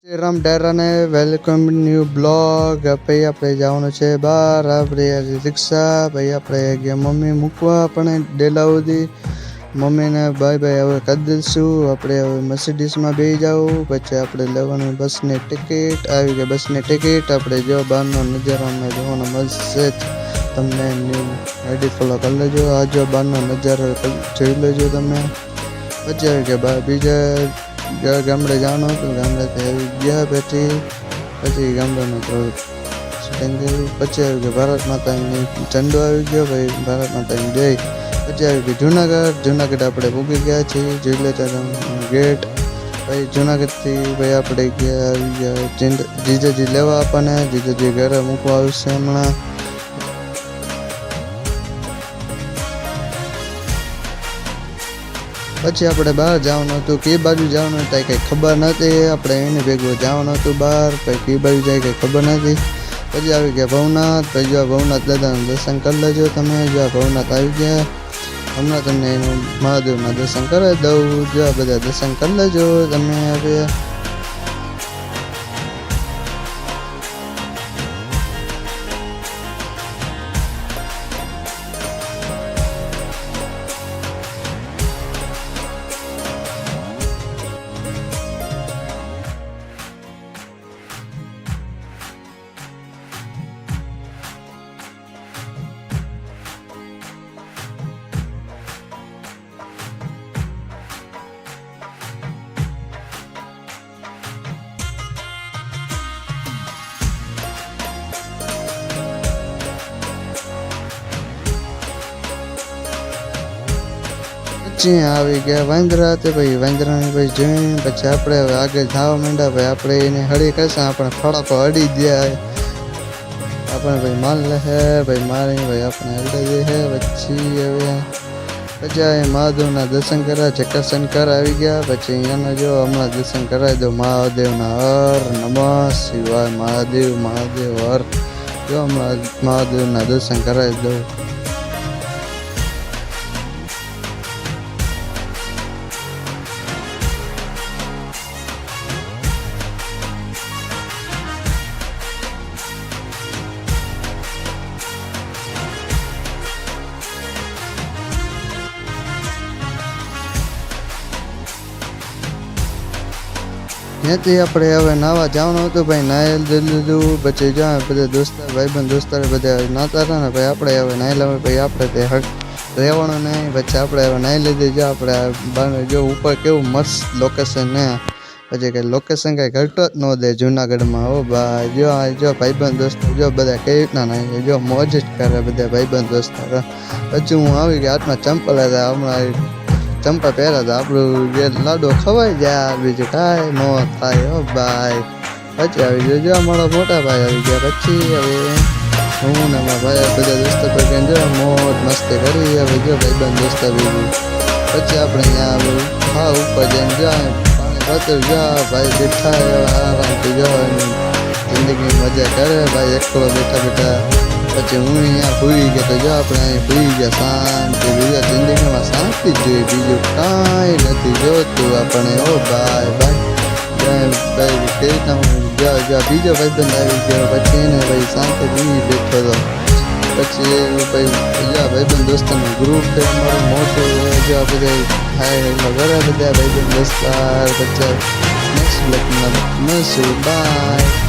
રામ ડેરાને welcome new blog. ભાઈ આપણે જવાનું છે બહાર. આપણે રિક્ષા ભાઈ આપણે ગયા મમ્મી મૂકવા પણ ડેલા સુધી. મમ્મીને બાય બાય હવે કરી દઈશું. આપણે હવે મર્સિડીઝમાં બેસી જવું. પછી આપણે લેવાનું બસની ટિકિટ. આવી ગઈ બસની ટિકિટ. આપણે જો બહારનો નજારો અમને જોવાનો મળશે જ. તમને આઈડી ફોલો કરી લેજો. આ જો બહારનો નજારો જોઈ લેજો તમે. પછી આવી ગયા બીજા ગામડે જવાનું હતું. ગામડેથી આવી ગયા પછી ગામડાનું થોડું શૂટિંગ કર્યું. પછી આવી ગયો ભારત માતાની ઝંડો આવી ગયો ભાઈ. ભારત માતાની જય. પછી આવી ગયું જુનાગઢ આપણે પૂગી ગયા છીએ. જોઈ લેતા ગેટ ભાઈ. જુનાગઢથી ભાઈ આપણે ગયા આવી ગયા જીજાજી લેવા આપણને. જીજાજી ઘરે મૂકવા આવશે હમણાં. પછી આપણે બહાર જવાનું હતું. કઈ બાજુ જવાનું હતું કંઈ ખબર નથી. આપણે એને ભેગું જવાનું હતું બહાર. કંઈ કઈ બાજુ જાય કંઈ ખબર નથી. પછી આવી ગયા ભવનાથ. પછી જો ભવનાથ દાદાનું દર્શન કરી લેજો તમે. જો ભવનાથ આવી ગયા. હમણાં તમને એનું મહાદેવના દર્શન કરાવી દઉં. જો બધા દર્શન કરી લેજો તમે. હવે પછી આવી ગયા વાંદરા. તે ભાઈ વાંદરાને ભાઈ જોઈને પછી આપણે હવે આગળ જવા માંડ્યા. ભાઈ આપણે એને હળી કરશે. આપણે ફળાકો અડી ગયા. આપણે ભાઈ માલ લે ભાઈ મારી ભાઈ આપણે હળી દે. પછી અહીં મહાદેવના દર્શન કર્યા. ચક્રશંકર આવી ગયા. પછી અહીંયાના જો હમણાં દર્શન કરાવી દો મહાદેવના. હર નમઃ શિવાય. મહાદેવ હર. જો હમણાં મહાદેવના દર્શન કરાવી દઉં. ત્યાંથી આપણે હવે નાવા જવાનું હતું ભાઈ. નાહી લીધું. પછી જ્યાં બધા દોસ્તાર ભાઈબંધ દોસ્તાર બધા નાતા હતા ને ભાઈ. આપણે હવે નાહી લેવા ભાઈ. આપણે તે હક રહેવાનું નહીં. પછી આપણે હવે નાહી લીધી. જો આપણે જો ઉપર કેવું મસ્ત લોકેશન ને. પછી કંઈ લોકેશન કંઈ ઘટતો જ ન દે જુનાગઢમાં. હો ભાઈ જો ભાઈબંધ દોસ્તાર જો બધા કેવી રીતના નાહી જો મોજ જ કરે બધા ભાઈબંધ દોસ્તાર. પછી હું આવી ગયા. હાથમાં ચંપલ હતા. હમણાં ચંપા પહેર્યા હતા. આપણું જે લાડો ખવાઈ જાય. બીજું કાંઈ ન થાય. હો ભાઈ પછી આવી ગયો અમારા મોટા ભાઈ આવી ગયા. પછી હવે હું ને મારા ભાઈ બધા દોસ્તો પર જો મોજ મસ્તી કરી. હવે જો ભાઈબંધ દોસ્તા બીજું. પછી આપણે અહીંયા હા ઉપર જઈને જાય પાણી પાતળ જા ભાઈ બેઠા આરામથી જો જિંદગી મજા કરે ભાઈ. એકલો બેઠા. પછી હું અહીંયા ભૂઈ ગયા. તો જો આપણે અહીં ભૂઈ ગયા. શાંતિ બીજા જિંદગીમાં શાંતિ જ જોઈએ. બીજું કાંઈ નથી જોતું આપણે. હો ભાઈ ભાઈ કઈ રીતના હું બીજો ભાઈબંધ આવી ગયો. પછી એને ભાઈ શાંતિ ભૂઈ બેઠો હતો. પછી ભાઈ ભાઈબંધ દોસ્તારનું ગ્રુપ છે અમારું મોટું. જો બધા થાય ઘણા બધા ભાઈબંધ દોસ્તાર. પછી નેક્સ્ટ બ્લોગમાં મળશું. બાય.